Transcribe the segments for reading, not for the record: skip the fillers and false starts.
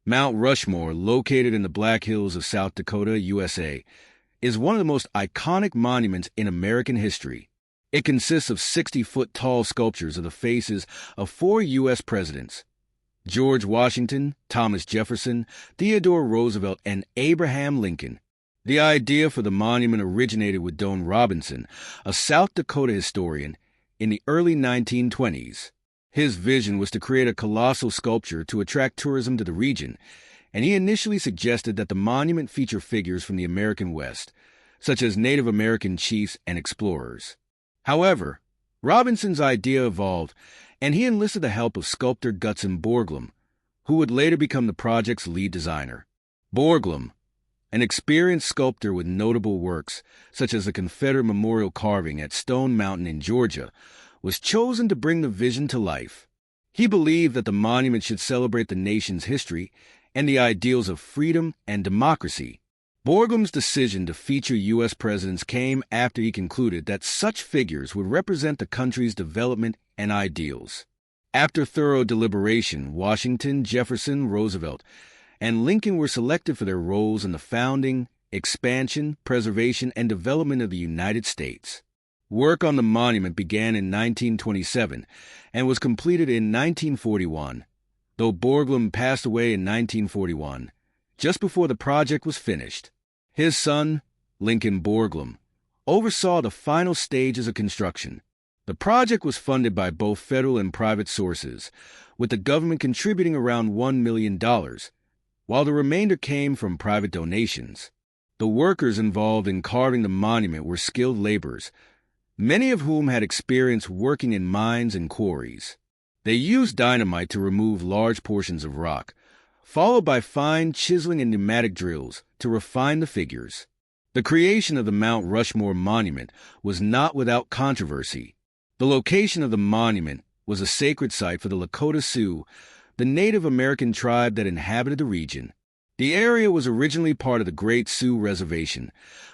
Mount Rushmore, located in the Black Hills of South Dakota, USA, is one of the most iconic monuments in American history. It consists of 60-foot-tall sculptures of the faces of 4 U.S. presidents: George Washington, Thomas Jefferson, Theodore Roosevelt, and Abraham Lincoln. The idea for the monument originated with Don Robinson, a South Dakota historian, in the early 1920s. His vision was to create a colossal sculpture to attract tourism to the region, and he initially suggested that the monument feature figures from the American West, such as Native American chiefs and explorers. However, Robinson's idea evolved, and he enlisted the help of sculptor Gutzon Borglum, who would later become the project's lead designer. Borglum, an experienced sculptor with notable works, such as the Confederate memorial carving at Stone Mountain in Georgia, was chosen to bring the vision to life. He believed that the monument should celebrate the nation's history and the ideals of freedom and democracy. Borglum's decision to feature U.S. presidents came after he concluded that such figures would represent the country's development and ideals. After thorough deliberation, Washington, Jefferson, Roosevelt, and Lincoln were selected for their roles in the founding, expansion, preservation, and development of the United States. Work on the monument began in 1927 and was completed in 1941, though Borglum passed away in 1941, just before the project was finished. His son, Lincoln Borglum, oversaw the final stages of construction. The project was funded by both federal and private sources, with the government contributing around $1 million, while the remainder came from private donations. The workers involved in carving the monument were skilled laborers, many of whom had experience working in mines and quarries. They used dynamite to remove large portions of rock, followed by fine chiseling and pneumatic drills to refine the figures. The creation of the Mount Rushmore monument was not without controversy. The location of the monument was a sacred site for the Lakota Sioux, the Native American tribe that inhabited the region. The area was originally part of the Great Sioux Reservation,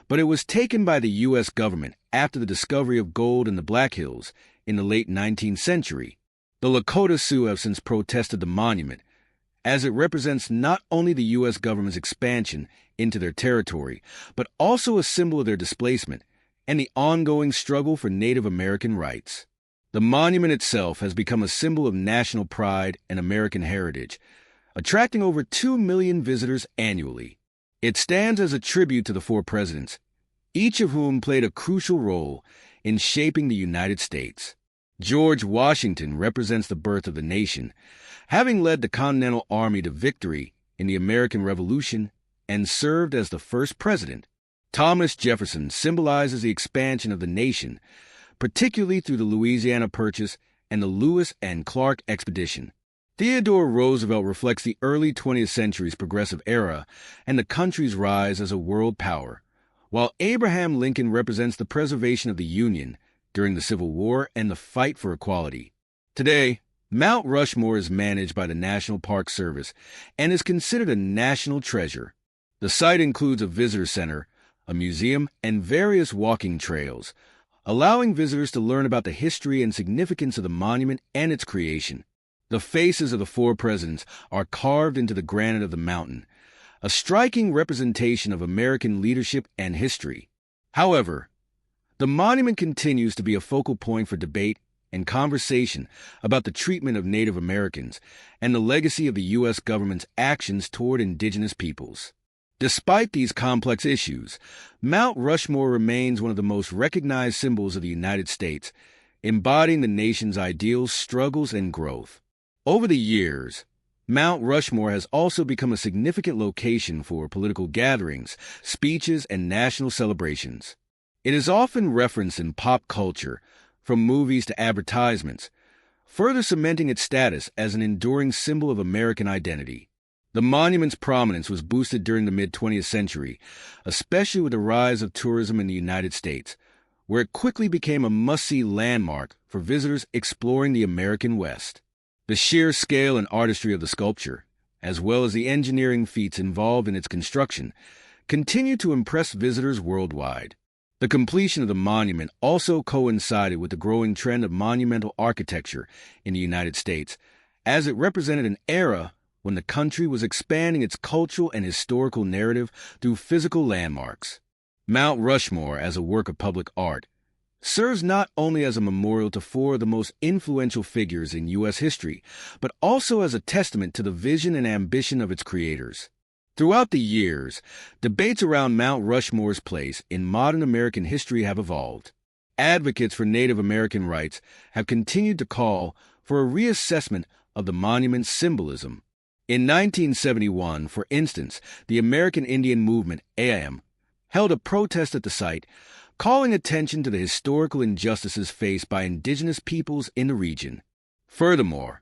but it was taken by the U.S. government after the discovery of gold in the Black Hills in the late 19th century. The Lakota Sioux have since protested the monument, as it represents not only the U.S. government's expansion into their territory, but also a symbol of their displacement and the ongoing struggle for Native American rights. The monument itself has become a symbol of national pride and American heritage, attracting over 2 million visitors annually. It stands as a tribute to the 4 presidents, each of whom played a crucial role in shaping the United States. George Washington represents the birth of the nation, having led the Continental Army to victory in the American Revolution and served as the first president. Thomas Jefferson symbolizes the expansion of the nation, particularly through the Louisiana Purchase and the Lewis and Clark Expedition. Theodore Roosevelt reflects the early 20th century's progressive era and the country's rise as a world power, while Abraham Lincoln represents the preservation of the Union during the Civil War and the fight for equality. Today, Mount Rushmore is managed by the National Park Service and is considered a national treasure. The site includes a visitor center, a museum, and various walking trails, allowing visitors to learn about the history and significance of the monument and its creation. The faces of the 4 presidents are carved into the granite of the mountain, a striking representation of American leadership and history. However, the monument continues to be a focal point for debate and conversation about the treatment of Native Americans and the legacy of the U.S. government's actions toward indigenous peoples. Despite these complex issues, Mount Rushmore remains one of the most recognized symbols of the United States, embodying the nation's ideals, struggles, and growth. Over the years, Mount Rushmore has also become a significant location for political gatherings, speeches, and national celebrations. It is often referenced in pop culture, from movies to advertisements, further cementing its status as an enduring symbol of American identity. The monument's prominence was boosted during the mid-20th century, especially with the rise of tourism in the United States, where it quickly became a must-see landmark for visitors exploring the American West. The sheer scale and artistry of the sculpture, as well as the engineering feats involved in its construction, continue to impress visitors worldwide. The completion of the monument also coincided with the growing trend of monumental architecture in the United States, as it represented an era when the country was expanding its cultural and historical narrative through physical landmarks. Mount Rushmore, as a work of public art, serves not only as a memorial to four of the most influential figures in U.S. history, but also as a testament to the vision and ambition of its creators. Throughout the years, debates around Mount Rushmore's place in modern American history have evolved. Advocates for Native American rights have continued to call for a reassessment of the monument's symbolism. In 1971, for instance, the American Indian Movement, AIM, held a protest at the site, calling attention to the historical injustices faced by indigenous peoples in the region. Furthermore,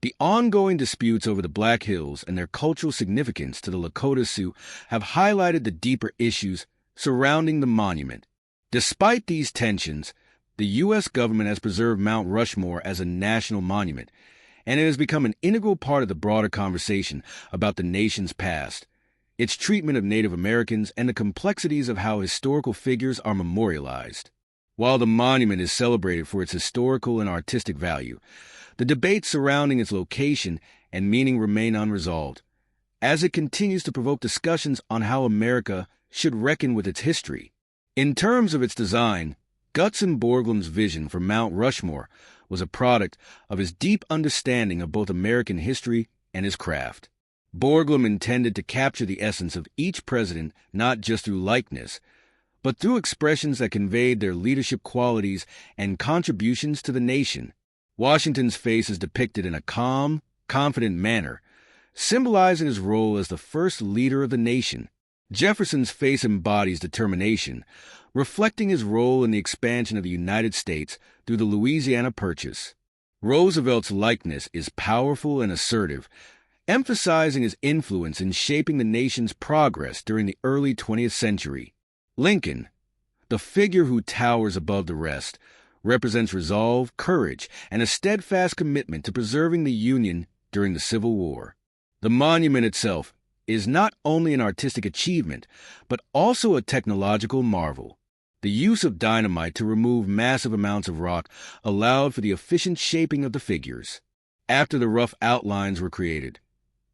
the ongoing disputes over the Black Hills and their cultural significance to the Lakota Sioux have highlighted the deeper issues surrounding the monument. Despite these tensions, the U.S. government has preserved Mount Rushmore as a national monument, and it has become an integral part of the broader conversation about the nation's past, its treatment of Native Americans, and the complexities of how historical figures are memorialized. While the monument is celebrated for its historical and artistic value, the debates surrounding its location and meaning remain unresolved, as it continues to provoke discussions on how America should reckon with its history. In terms of its design, Gutzon Borglum's vision for Mount Rushmore was a product of his deep understanding of both American history and his craft. Borglum intended to capture the essence of each president not just through likeness, but through expressions that conveyed their leadership qualities and contributions to the nation. Washington's face is depicted in a calm, confident manner, symbolizing his role as the first leader of the nation. Jefferson's face embodies determination, reflecting his role in the expansion of the United States through the Louisiana Purchase. Roosevelt's likeness is powerful and assertive, emphasizing his influence in shaping the nation's progress during the early 20th century. Lincoln, the figure who towers above the rest, represents resolve, courage, and a steadfast commitment to preserving the Union during the Civil War. The monument itself is not only an artistic achievement, but also a technological marvel. The use of dynamite to remove massive amounts of rock allowed for the efficient shaping of the figures. After the rough outlines were created,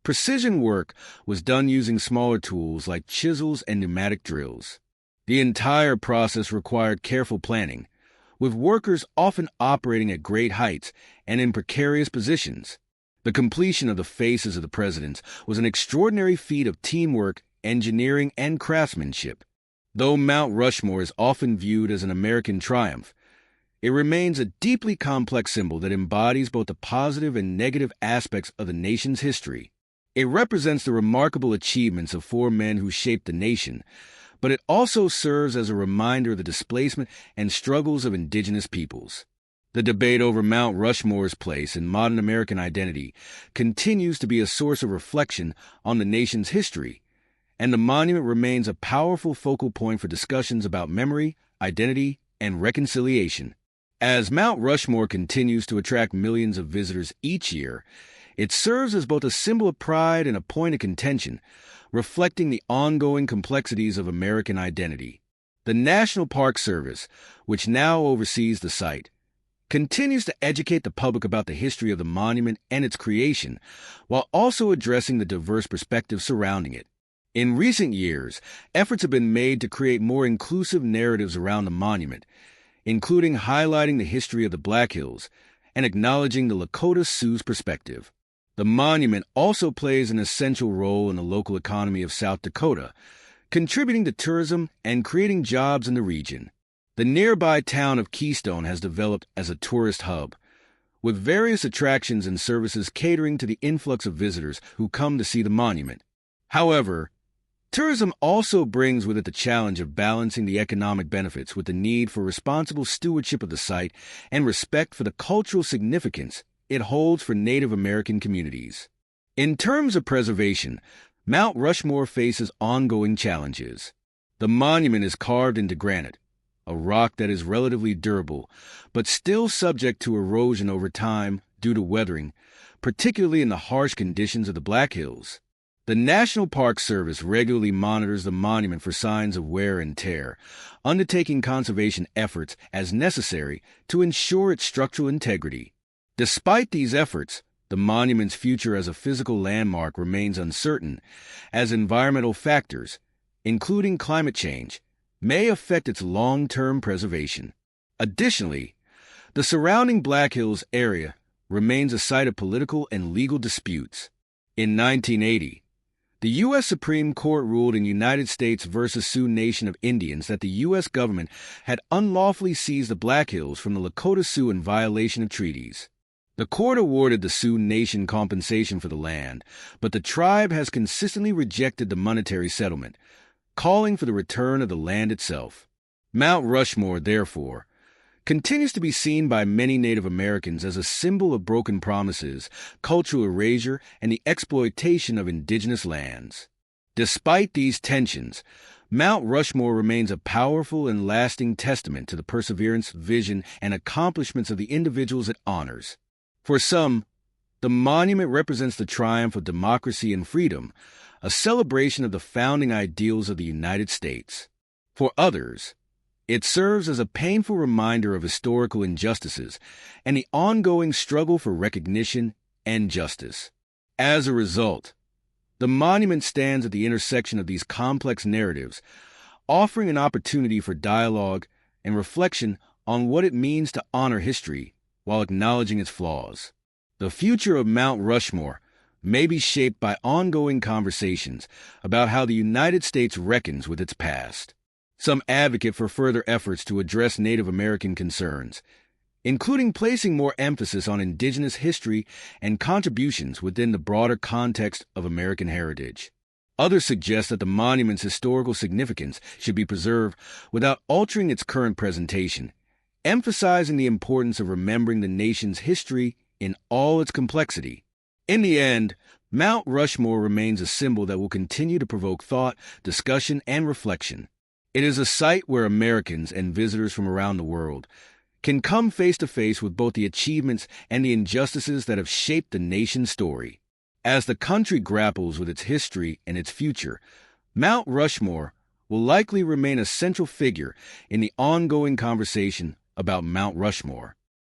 precision work was done using smaller tools like chisels and pneumatic drills. The entire process required careful planning, with workers often operating at great heights and in precarious positions. The completion of the faces of the presidents was an extraordinary feat of teamwork, engineering, and craftsmanship. Though Mount Rushmore is often viewed as an American triumph, it remains a deeply complex symbol that embodies both the positive and negative aspects of the nation's history. It represents the remarkable achievements of four men who shaped the nation, but it also serves as a reminder of the displacement and struggles of indigenous peoples. The debate over Mount Rushmore's place in modern American identity continues to be a source of reflection on the nation's history, and the monument remains a powerful focal point for discussions about memory, identity, and reconciliation. As Mount Rushmore continues to attract millions of visitors each year, it serves as both a symbol of pride and a point of contention, reflecting the ongoing complexities of American identity. The National Park Service, which now oversees the site, continues to educate the public about the history of the monument and its creation, while also addressing the diverse perspectives surrounding it. In recent years, efforts have been made to create more inclusive narratives around the monument, including highlighting the history of the Black Hills and acknowledging the Lakota Sioux's perspective. The monument also plays an essential role in the local economy of South Dakota, contributing to tourism and creating jobs in the region. The nearby town of Keystone has developed as a tourist hub, with various attractions and services catering to the influx of visitors who come to see the monument. However, tourism also brings with it the challenge of balancing the economic benefits with the need for responsible stewardship of the site and respect for the cultural significance it holds for Native American communities. In terms of preservation, Mount Rushmore faces ongoing challenges. The monument is carved into granite, a rock that is relatively durable, but still subject to erosion over time due to weathering, particularly in the harsh conditions of the Black Hills. The National Park Service regularly monitors the monument for signs of wear and tear, undertaking conservation efforts as necessary to ensure its structural integrity. Despite these efforts, the monument's future as a physical landmark remains uncertain, as environmental factors, including climate change, may affect its long-term preservation. Additionally, the surrounding Black Hills area remains a site of political and legal disputes. In 1980, the U.S. Supreme Court ruled in United States versus Sioux Nation of Indians that the U.S. government had unlawfully seized the Black Hills from the Lakota Sioux in violation of treaties. The court awarded the Sioux Nation compensation for the land, but the tribe has consistently rejected the monetary settlement, calling for the return of the land itself. Mount Rushmore, therefore, continues to be seen by many Native Americans as a symbol of broken promises, cultural erasure, and the exploitation of indigenous lands. Despite these tensions, Mount Rushmore remains a powerful and lasting testament to the perseverance, vision, and accomplishments of the individuals it honors. For some, the monument represents the triumph of democracy and freedom, a celebration of the founding ideals of the United States. For others, it serves as a painful reminder of historical injustices and the ongoing struggle for recognition and justice. As a result, the monument stands at the intersection of these complex narratives, offering an opportunity for dialogue and reflection on what it means to honor history while acknowledging its flaws. The future of Mount Rushmore may be shaped by ongoing conversations about how the United States reckons with its past. Some advocate for further efforts to address Native American concerns, including placing more emphasis on indigenous history and contributions within the broader context of American heritage. Others suggest that the monument's historical significance should be preserved without altering its current presentation, emphasizing the importance of remembering the nation's history in all its complexity. In the end, Mount Rushmore remains a symbol that will continue to provoke thought, discussion, and reflection. It is a site where Americans and visitors from around the world can come face to face with both the achievements and the injustices that have shaped the nation's story. As the country grapples with its history and its future, Mount Rushmore will likely remain a central figure in the ongoing conversation about Mount Rushmore.